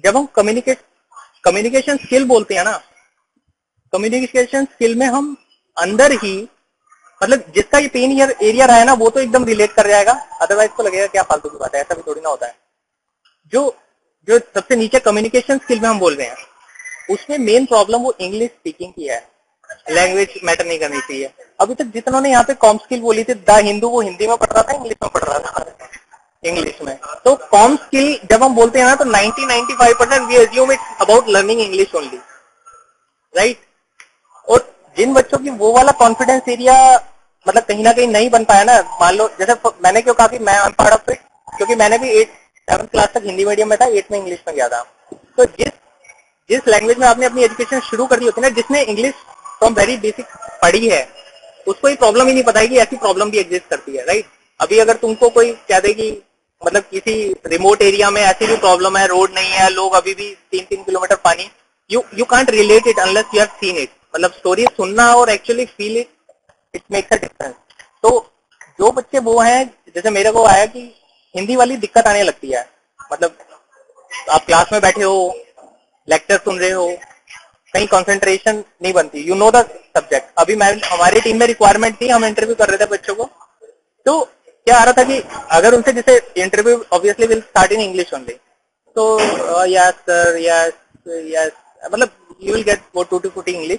जब हम communication skill बोलते हैं ना, कम्युनिकेशन स्किल में हम अंदर ही मतलब जिसका ये पेन एरिया रहा है ना वो तो एकदम रिलेट कर जाएगा, अदरवाइज तो लगेगा क्या फालतू की बात है, ऐसा भी थोड़ी ना होता है। जो जो सबसे नीचे कम्युनिकेशन स्किल में हम बोल रहे हैं उसमें मेन प्रॉब्लम वो इंग्लिश स्पीकिंग की है, लैंग्वेज मैटर नहीं करनी चाहिए। अभी तक जितनों ने यहाँ पे कॉम स्किल बोली थी, द हिंदू, वो हिंदी में पढ़ रहा था, इंग्लिश में पढ़ रहा था, इंग्लिश में। तो कॉम स्किल जब हम बोलते हैं ना तो 90-95% we assume it's about learning English only, right. और जिन बच्चों की वो वाला कॉन्फिडेंस एरिया मतलब कहीं ना कहीं नहीं बन पाया ना, मान लो जैसे मैंने क्यों कहा कि मैं पार्ट ऑफ इट, क्योंकि मैंने भी 7th क्लास तक हिंदी मीडियम में था, 8th में इंग्लिश में गया था। तो जिस लैंग्वेज में आपने अपनी एजुकेशन शुरू कर दी होती है ना, जिसने इंग्लिश फ्रॉम वेरी बेसिक पढ़ी है, उसको ये प्रॉब्लम ही नहीं पता है कि ऐसी प्रॉब्लम भी एग्जिस्ट करती है, राइट। अभी अगर तुमको कोई कह दे कि मतलब किसी रिमोट एरिया में ऐसी भी प्रॉब्लम है, रोड नहीं है, लोग अभी भी 3-3 किलोमीटर पानी, you can't relate it unless you have seen it. मतलब स्टोरी सुनना और actually feel it, it makes a difference. तो जो बच्चे वो हैं, जैसे मेरे को आया कि हिंदी वाली दिक्कत आने लगती है, मतलब आप क्लास में बैठे हो, लेक्चर सुन रहे हो, कहीं कंसंट्रेशन नहीं बनती, यू नो द सब्जेक्ट। अभी मैं हमारी टीम में रिक्वायरमेंट थी, हम इंटरव्यू कर रहे थे बच्चों को, तो क्या आ रहा था कि अगर उनसे जैसे interview obviously will start in English only, तो यस सर, यस यस, मतलब यू विल गेट वो टूटी फूटी इंग्लिश।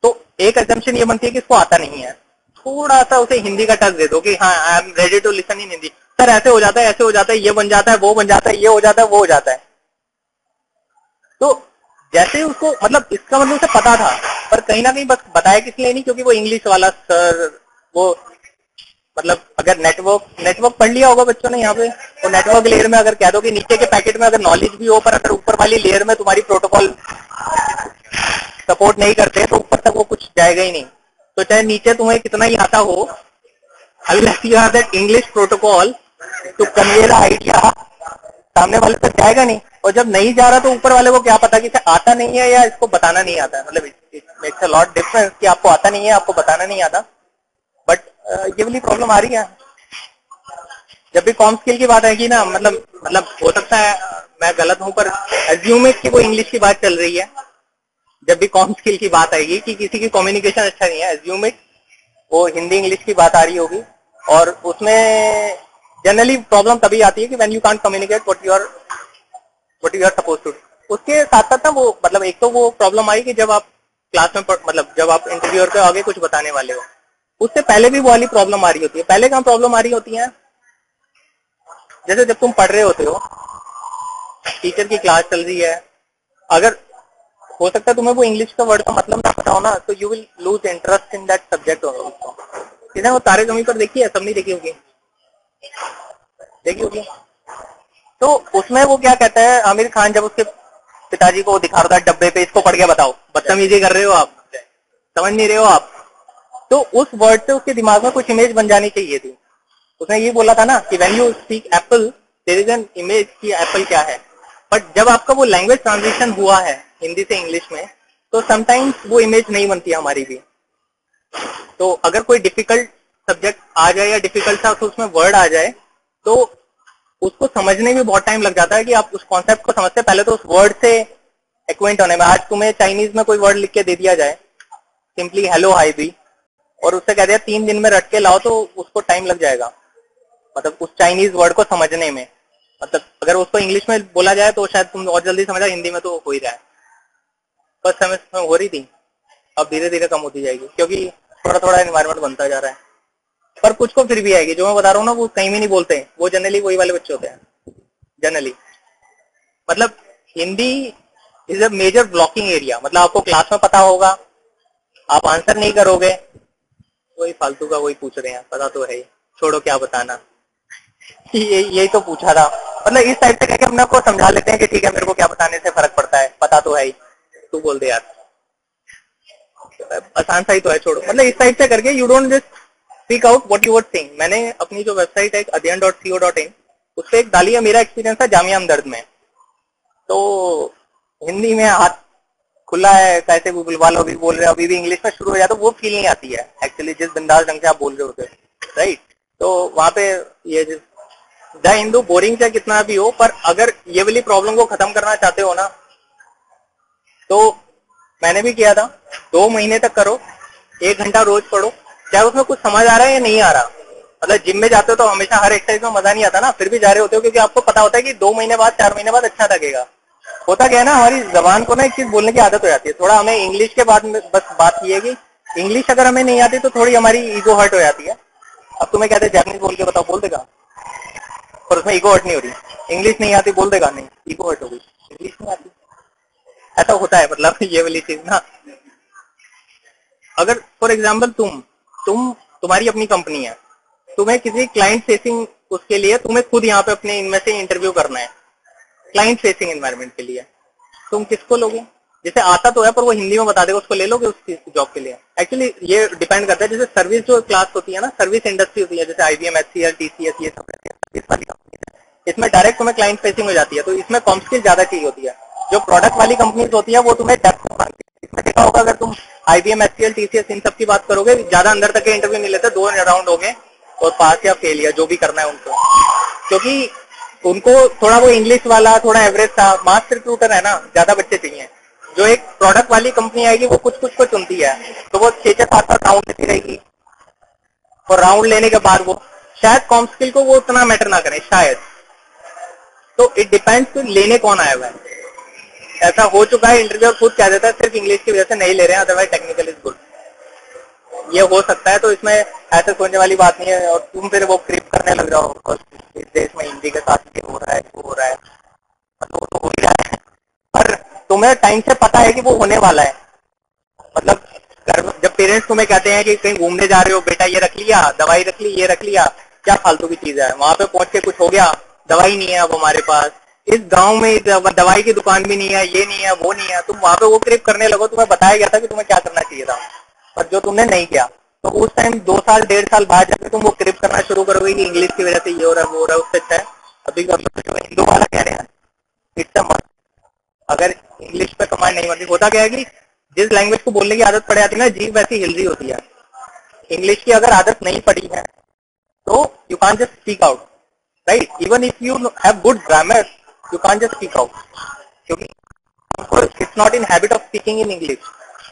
तो एक एजम्पशन ये बनती है कि इसको आता नहीं है, थोड़ा सा उसे हिंदी का टच दे दो कि हाँ I am ready to listen in Hindi, sir ऐसे हो जाता है, ऐसे हो जाता है, ये बन जाता है, वो बन जाता है, ये हो जाता है, वो हो जाता है। तो जैसे उसको मतलब इसका मतलब उसे पता था, पर कहीं ना कहीं बस बताया किस लिए नहीं, क्योंकि वो इंग्लिश वाला सर, वो मतलब अगर नेटवर्क पढ़ लिया होगा बच्चों ने यहाँ पे, तो नेटवर्क लेयर में अगर कह दो कि नीचे के पैकेट में अगर नॉलेज भी हो, पर अगर ऊपर वाली लेयर में तुम्हारी प्रोटोकॉल सपोर्ट नहीं करते तो ऊपर तक वो कुछ जाएगा ही नहीं। तो चाहे नीचे तुम्हें कितना ही आता हो, unless you have that English protocol to convey the idea, सामने वाले तक जाएगा नहीं। और जब नहीं जा रहा तो ऊपर वाले को क्या पता कि इसे आता नहीं है या इसको बताना नहीं आता है। मतलब it makes a lot difference कि आपको आता नहीं है, आपको बताना नहीं आता। बट ये वाली प्रॉब्लम आ रही है जब भी कॉम स्किल की बात आएगी ना। मतलब हो सकता है मैं गलत हूं, पर एज्यूम इट कि वो इंग्लिश की बात चल रही है। जब भी कॉम स्किल की बात आएगी कि किसी की कम्युनिकेशन अच्छा नहीं है, एज्यूम इट वो हिंदी इंग्लिश की बात आ रही होगी। और उसमें जनरली प्रॉब्लम तभी आती है कि when you can't communicate what you are suppose to. उसके साथ साथ ना वो मतलब एक तो वो प्रॉब्लम आई कि जब आप क्लास में मतलब जब आप इंटरव्यूअर के आगे कुछ बताने वाले हो, उससे पहले भी वो वाली प्रॉब्लम आ रही होती है। पहले कहाँ प्रॉब्लम आ रही होती है, जैसे जब तुम पढ़ रहे होते हो, टीचर की क्लास चल रही है, अगर हो सकता है तुम्हें वो इंग्लिश का वर्ड का मतलब ना पता हो ना, तो you will lose interest in that subject. इसने वो तारे जमीन पर देखी है, सब नहीं देखी होगी, देखी होगी। तो उसमें वो क्या कहता है, आमिर खान जब उसके पिताजी को दिखा रहा था डब्बे पे, इसको पढ़ के बताओ, बदतमीजी कर रहे हो आप, समझ नहीं रहे हो आप। तो उस वर्ड से उसके दिमाग में कुछ इमेज बन जानी चाहिए थी। उसने ये बोला था ना कि when you speak apple there is an image कि एप्पल क्या है। बट जब आपका वो लैंग्वेज ट्रांजिशन हुआ है हिंदी से इंग्लिश में, तो समटाइम्स वो इमेज नहीं बनती है हमारी भी। तो अगर कोई डिफिकल्ट सब्जेक्ट आ जाए या डिफिकल्ट सा तो उसमें वर्ड आ जाए, तो उसको समझने में बहुत टाइम लग जाता है कि आप उस कॉन्सेप्ट को समझते हैं, पहले तो उस वर्ड से एक्वेंट होने में। आज तुम्हें चाइनीज में कोई वर्ड लिख के दे दिया जाए, सिंपली हेलो हाई भी, और उससे कह दिया 3 दिन में रट के लाओ, तो उसको टाइम लग जाएगा मतलब उस चाइनीज वर्ड को समझने में। मतलब अगर उसको इंग्लिश में बोला जाए तो शायद तुम और जल्दी समझा, हिंदी में तो हो ही रहा है। फर्स्ट सेमेस्टर में हो रही थी, अब धीरे धीरे कम होती जाएगी क्योंकि थोड़ा थोड़ा एनवायरमेंट बनता जा रहा है। पर कुछ को फिर भी आएगी, जो मैं बता रहा हूँ ना, वो कहीं भी नहीं बोलते हैं, वो जनरली वही वाले बच्चे होते हैं जनरली। मतलब Hindi is a major blocking area. मतलब आपको क्लास में पता होगा, आप आंसर नहीं करोगे, वही फालतू का वही पूछ रहे हैं, पता तो है ही, छोड़ो क्या बताना, यही तो पूछा था। मतलब इस टाइप से कहकर अपने को समझा लेते हैं कि ठीक है मेरे को क्या बताने से फर्क पड़ता है, पता तो है ही, तू बोल दे यार, आसान सा ही तो है, छोड़ो। मतलब इस टाइप से करके you don't just speak out what you were saying. मैंने अपनी जो वेबसाइट है adyan.co.in, उस पर एक डाली है, मेरा एक्सपीरियंस था जामिया हमदर्द में। तो हिंदी में हाथ खुला है, कैसे भी बुलवा लो, अभी बोल रहे हो, अभी भी इंग्लिश में शुरू हो जाता, वो फील नहीं आती है एक्चुअली जिस बिंदास ढंग से आप बोल रहे होते, राइट। तो वहां पे ये द हिंदू बोरिंग चाहे कितना भी हो, पर अगर ये वाली प्रॉब्लम को खत्म करना चाहते हो ना, तो मैंने भी किया था, 2 महीने तक करो, 1 घंटा रोज पढ़ो, चाहे उसमें कुछ समझ आ रहा है या नहीं आ रहा। मतलब जिम में जाते हो तो हमेशा हर एक्सरसाइज में मजा नहीं आता ना, फिर भी जा रहे होते हो क्योंकि आपको पता होता है कि 2 महीने बाद 4 महीने बाद अच्छा लगेगा। होता क्या है ना, हमारी जबान को ना एक चीज बोलने की आदत हो जाती है, थोड़ा हमें इंग्लिश के बाद में बस बात की है कि इंग्लिश अगर हमें नहीं आती तो थोड़ी हमारी ईगो हर्ट हो जाती है। अब तुम्हें कहते हैं जैपनीज बोल के बताओ, बोल देगा, पर उसमें ईगो हर्ट नहीं हो रही। इंग्लिश नहीं आती, बोल देगा नहीं, ईगो हर्ट हो गई, इंग्लिश नहीं आती। ऐसा होता है, मतलब ये वाली चीज ना। अगर फॉर एग्जाम्पल तुम्हारी अपनी कंपनी है, तुम्हें किसी क्लाइंट फेसिंग उसके लिए तुम्हें खुद यहाँ पे अपने इनमें से इंटरव्यू करना है, क्लाइंट फेसिंग एनवायरनमेंट के लिए, तुम किसको लोगे? जैसे आता तो है पर वो हिंदी में बता देगा, उसको ले लोगे उस जॉब के लिए? एक्चुअली ये डिपेंड करता है, जैसे सर्विस जो क्लास होती है ना, सर्विस इंडस्ट्री होती है, जैसे IBM, HCL, TCS, ये सब इस वाली कंपनी है, इसमें डायरेक्ट तुम्हें क्लाइंट फेसिंग हो जाती है, तो इसमें कॉम स्किल ज्यादा चाहिए होती है। जो प्रोडक्ट वाली कंपनीज होती है वो तुम्हें डेप्थ में मांगती है। इसमें देखा होगा, अगर तुम IBM, HCL, TCS इन सब की बात करोगे, ज्यादा अंदर तक के इंटरव्यू नहीं लेते, 2 राउंड हो गए और पास या फेल या जो भी करना है उनको, क्योंकि उनको थोड़ा वो इंग्लिश वाला थोड़ा एवरेज था, मास रिक्रूटर है ना, ज्यादा बच्चे चाहिए। जो एक प्रोडक्ट वाली कंपनी आएगी वो कुछ कुछ को चुनती है, तो वो 6-7 राउंड लेती रहेगी, और राउंड लेने के बाद वो शायद कॉम स्किल को वो उतना मैटर ना करे शायद। तो इट डिपेंड्स कि लेने कौन आया हुआ है। ऐसा हो चुका है, इंटरव्यू खुद कह देता है सिर्फ इंग्लिश की वजह से नहीं ले रहे हैं, अदरवाइज टेक्निकल इज गुड, ये हो सकता है। तो इसमें ऐसे सोचने वाली बात नहीं है, और तुम फिर वो क्रिप करने लग जाओ, इस देश में हिंदी के साथ ये हो रहा है, वो हो रहा है, मतलब वो तो हो ही रहा है, पर तुम्हें टाइम से पता है कि वो होने वाला है। मतलब जब पेरेंट्स तुम्हें कहते हैं कि कहीं घूमने जा रहे हो, बेटा ये रख लिया, दवाई रख ली, ये रख लिया, क्या फालतू की चीज है, वहां पे पहुंच के कुछ हो गया, दवाई नहीं है अब हमारे पास, इस गांव में दवाई की दुकान भी नहीं है, ये नहीं है, वो नहीं है, तुम वहां पे वो क्रिप करने लगो। तुम्हें बताया गया था कि तुम्हें क्या करना चाहिए था, पर जो तुमने नहीं किया, तो उस टाइम 2 साल 1.5 साल बाद जाकर तुम वो क्रिप करना शुरू करोगे कि इंग्लिश की वजह से ये हो रहा है, वो हो रहा है। उससे अच्छा है अभी जो हिंदू वाला कह रहे हैं, इट्स अ मस्ट। अगर इंग्लिश पे कमांड नहीं मर्जी, होता क्या है कि जिस लैंग्वेज को बोलने की आदत पड़ जाती है ना, जीभ वैसी हिल रही होती है। इंग्लिश की अगर आदत नहीं पड़ी है तो you can't just speak out, right? Even if you have good grammar, you can't just speak out, क्योंकि it's not in habit of speaking in English.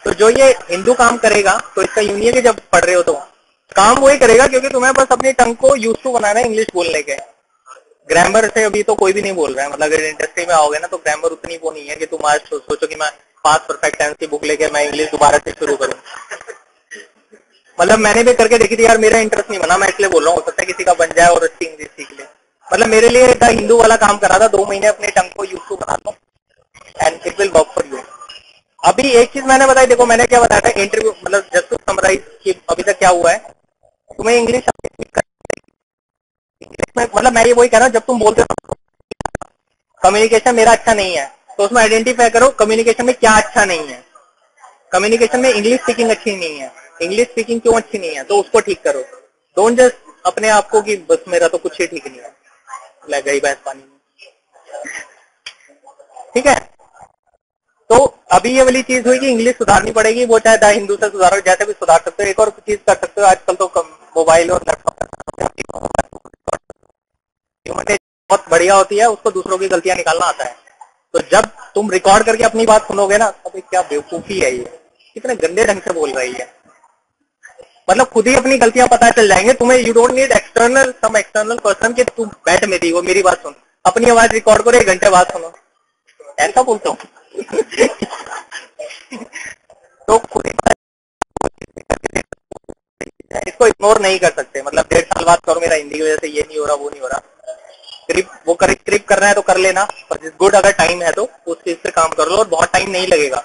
तो जो ये हिंदू काम करेगा, तो इसका यूनियन जब पढ़ रहे हो तो काम वही करेगा, क्योंकि तुम्हें बस अपनी टंग को यूज टू बनाना है इंग्लिश बोलने के। ग्रामर से अभी तो कोई भी नहीं बोल रहा है, मतलब अगर इंडस्ट्री में आओगे ना, तो ग्रामर उतनी वो नहीं है कि तुम आज सोचो कि मैं पास्ट परफेक्ट टेंस की बुक लेके मैं इंग्लिश दोबारा से शुरू करूं। मतलब मैंने भी करके देखी थी यार, मेरा इंटरेस्ट नहीं बना, मैं इसलिए बोल रहा हूँ, हो सकता है किसी का बन जाए और अच्छी इंग्लिश सीख ले। मतलब मेरे लिए हिंदू वाला काम करा था, 2 महीने अपने टंग को यूज टू बना लो and it will work for you. अभी एक चीज मैंने बताई, देखो मैंने क्या बताया था इंटरव्यू, मतलब जस्ट टू समराइज कि अभी तक क्या हुआ है, तुम्हें इंग्लिश में, मतलब मैं ये वही कह रहा हूँ, जब तुम बोलते हो कम्युनिकेशन मेरा अच्छा नहीं है, तो उसमें आइडेंटिफाई करो कम्युनिकेशन में क्या अच्छा नहीं है। कम्युनिकेशन में इंग्लिश स्पीकिंग अच्छी नहीं है, इंग्लिश स्पीकिंग क्यों अच्छी नहीं है, तो उसको ठीक करो। डोंट जस्ट अपने आप को कि बस मेरा तो कुछ ही ठीक नहीं है, लग गई बहस पानी में, ठीक है? तो अभी ये वाली चीज हुई कि इंग्लिश सुधारनी पड़ेगी, वो चाहे द हिंदू से सुधारो, जैसे भी सुधार सकते हो। एक और चीज कर सकते हो, आजकल तो मोबाइल और लैपटॉप बहुत बढ़िया होती है, उसको दूसरों की गलतियां निकालना आता है। तो जब तुम रिकॉर्ड करके अपनी बात सुनोगे ना, तो क्या बेवकूफी है ये, कितने गंदे ढंग से बोल रही है, मतलब खुद ही अपनी गलतियां पता चल जाएंगे तुम्हें। You don't need external person के तुम बैठ मेरी वो मेरी बात सुन, अपनी आवाज रिकॉर्ड करो, 1 घंटे बाद सुनो, ऐसा बोलता हूँ। तो खुद ही इसको इग्नोर नहीं कर सकते, मतलब 1.5 साल बाद करो, मेरा हिंदी की वजह से ये नहीं हो रहा, वो नहीं हो रहा, क्रिप करना है तो कर लेना, पर गुड अगर टाइम है तो उस चीज से काम कर लो, और बहुत टाइम नहीं लगेगा।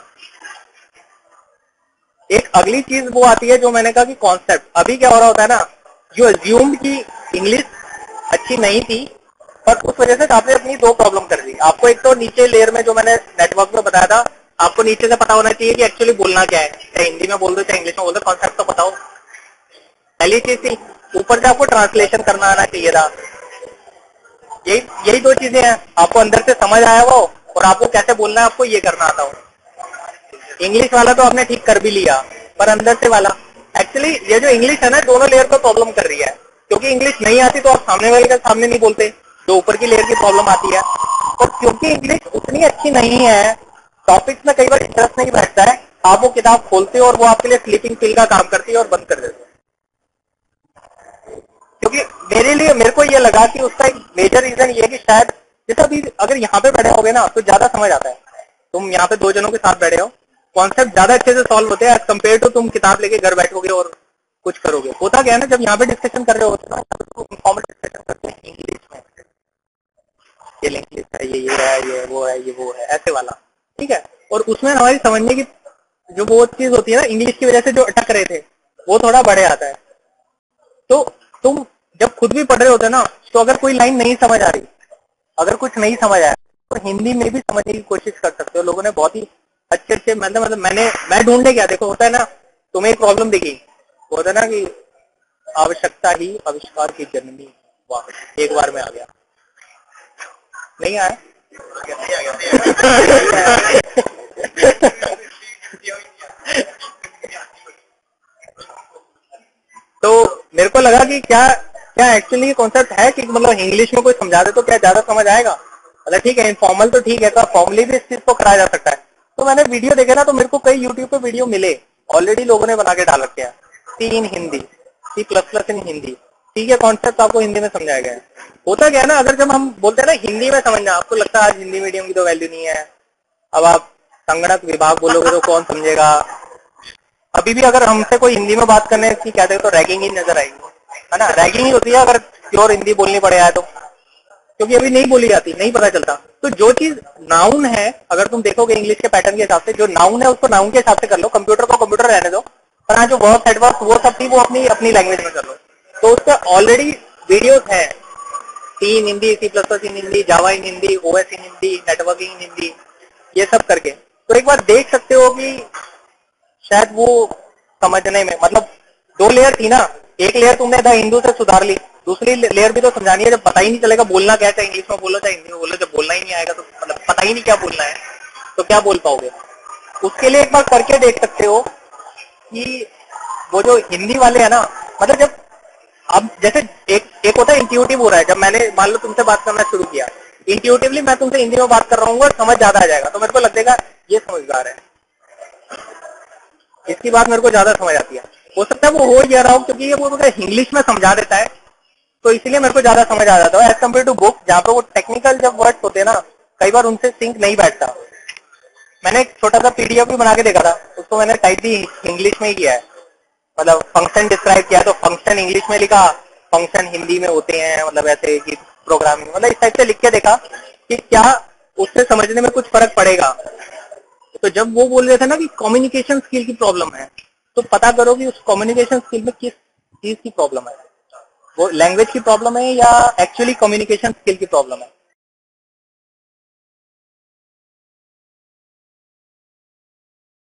एक अगली चीज वो आती है जो मैंने कहा कि कॉन्सेप्ट। अभी क्या हो रहा होता है ना, जो अज्यूम्ड की इंग्लिश अच्छी नहीं थी, पर उस वजह से आपने अपनी 2 प्रॉब्लम कर दी। आपको एक तो नीचे लेयर में जो मैंने नेटवर्क में बताया था, आपको नीचे से पता होना चाहिए कि एक्चुअली बोलना क्या है, चाहे हिंदी में बोल दो चाहे इंग्लिश में बोल दो, कॉन्सेप्ट तो बताओ, पहली चीज थी। ऊपर से आपको ट्रांसलेशन करना आना चाहिए था। यही 2 चीजें हैं, आपको अंदर से समझ आया वो, और आपको कैसे बोलना है आपको ये करना आता हो। इंग्लिश वाला तो आपने ठीक कर भी लिया, पर अंदर से वाला, एक्चुअली ये जो इंग्लिश है ना, दोनों लेयर पर प्रॉब्लम कर रही है, क्योंकि इंग्लिश नहीं आती तो आप सामने वाले के सामने नहीं बोलते, जो ऊपर की लेयर की प्रॉब्लम आती है। और क्योंकि इंग्लिश उतनी अच्छी नहीं है, टॉपिक्स में कई बार इंटरेस्ट नहीं बैठता है, आप वो किताब खोलते हो और वो आपके लिए स्लीपिंग पिल का काम करती है और बंद कर देते हो। क्योंकि मेरे को ये लगा कि उसका एक मेजर रीजन ये है कि शायद जैसे अभी अगर यहाँ पे बैठे होगे ना तो ज्यादा समझ आता है। तुम यहाँ पे दो जनों के साथ बैठे हो, कॉन्सेप्ट ज्यादा अच्छे से सॉल्व होते हैं एज कम्पेयर टू तुम किताब लेके घर बैठोगे और कुछ करोगे। होता क्या है ना, जब यहाँ पे डिस्कशन कर रहे होते ना, इनफॉर्मल डिस्कशन करते हैं इंग्लिश में, ये इंग्लिश है, ये है, ये वो है, ये वो है, ऐसे वाला, ठीक है। और उसमें हमारी समझने की जो वो चीज होती है ना, इंग्लिश की वजह से जो अटक रहे थे वो थोड़ा बढ़े आता है। तो तुम जब खुद भी पढ़ रहे होते ना, तो अगर कोई लाइन नहीं समझ आ रही, अगर कुछ नहीं समझ आया, तो हिंदी में भी समझने की कोशिश कर सकते हो। लोगों ने बहुत ही अच्छे अच्छे मतलब मैं ढूंढने गया, देखो होता है ना, तुम्हें एक प्रॉब्लम दिखी, होता है ना कि आवश्यकता ही आविष्कार की जननी, वाह एक बार में आ गया, नहीं आया तो मेरे को लगा कि क्या क्या एक्चुअली कॉन्सेप्ट है कि मतलब इंग्लिश में कोई समझा दे तो क्या ज्यादा समझ आएगा। मतलब ठीक है, इनफॉर्मल तो ठीक है, तो फॉर्मली भी इस चीज को कराया जा सकता है। तो मैंने वीडियो देखे ना, तो मेरे को कई यूट्यूब पे वीडियो मिले, ऑलरेडी लोगों ने बना के डाल रखे हैं, सी इन हिंदी, C++ इन हिंदी, ठीक है, कॉन्सेप्ट आपको हिंदी में समझाया गया है। होता क्या है ना, अगर जब हम बोलते हैं ना हिंदी में समझना, आपको लगता है आज हिंदी मीडियम की तो वैल्यू नहीं है, अब आप संगणक विभाग बोलोगे तो कौन समझेगा। अभी भी अगर हमसे कोई हिंदी में बात करने की कहते हैं तो रैगिंग ही नजर आएगी, है ना, रैगिंग ही होती है अगर प्योर हिंदी बोलनी पड़े तो, क्योंकि अभी नहीं बोली जाती, नहीं पता चलता। तो जो चीज नाउन है, अगर तुम देखोगे इंग्लिश के पैटर्न के हिसाब से, जो नाउन है उसको नाउन के हिसाब से कर लो, कंप्यूटर को कंप्यूटर रहने दो, पर हाँ जो वर्ब एडवर्ब वो सब थी वो अपनी अपनी लैंग्वेज में कर लो। तो उसका ऑलरेडी वीडियोस है, सी इन हिंदी, C++ इन हिंदी, जावा इन हिंदी, OS इन हिंदी, नेटवर्किंग इन हिंदी, ये सब करके तो एक बार देख सकते हो कि शायद वो समझने में, मतलब दो लेयर थी ना, एक लेयर तुमने द हिंदू से सुधार ली, दूसरी लेयर भी तो समझानी है। जब पता ही नहीं चलेगा बोलना क्या, चाहे इंग्लिश में बोलो चाहे हिंदी में बोलो, जब बोलना ही नहीं आएगा तो मतलब पता ही नहीं क्या बोलना है तो क्या बोल पाओगे। उसके लिए एक बार करके देख सकते हो कि वो जो हिंदी वाले है ना, मतलब जब अब जैसे एक होता है इंट्यूटिव हो रहा है, जब मैंने मान लो तुमसे बात करना शुरू किया, इंट्यूटिवली मैं तुमसे हिंदी में बात कर रहा हूँ और समझ ज्यादा आ जाएगा, तो मेरे को लगेगा ये समझदार है, इसकी बात मेरे को ज्यादा समझ आती है। हो सकता है वो हो जा रहा हो क्योंकि ये वो इंग्लिश में समझा देता है, तो इसलिए मेरे को ज्यादा समझ आ जाता है एज कम्पेयर टू बुक, जहाँ पे वो टेक्निकल जब वर्ड्स होते हैं ना, कई बार उनसे सिंक नहीं बैठता। मैंने एक छोटा सा PDF भी बना के देखा था, उसको मैंने टाइप भी इंग्लिश में ही किया है, मतलब फंक्शन डिस्क्राइब किया तो फंक्शन इंग्लिश में लिखा, फंक्शन हिंदी में होते हैं, मतलब ऐसे कि प्रोग्रामिंग, मतलब इस टाइप से लिख के देखा कि क्या उससे समझने में कुछ फर्क पड़ेगा। तो जब वो बोल रहे थे ना कि कम्युनिकेशन स्किल की प्रॉब्लम है, तो पता करो कि उस कम्युनिकेशन स्किल में किस चीज की प्रॉब्लम है, वो लैंग्वेज की प्रॉब्लम है या एक्चुअली कम्युनिकेशन स्किल की प्रॉब्लम है।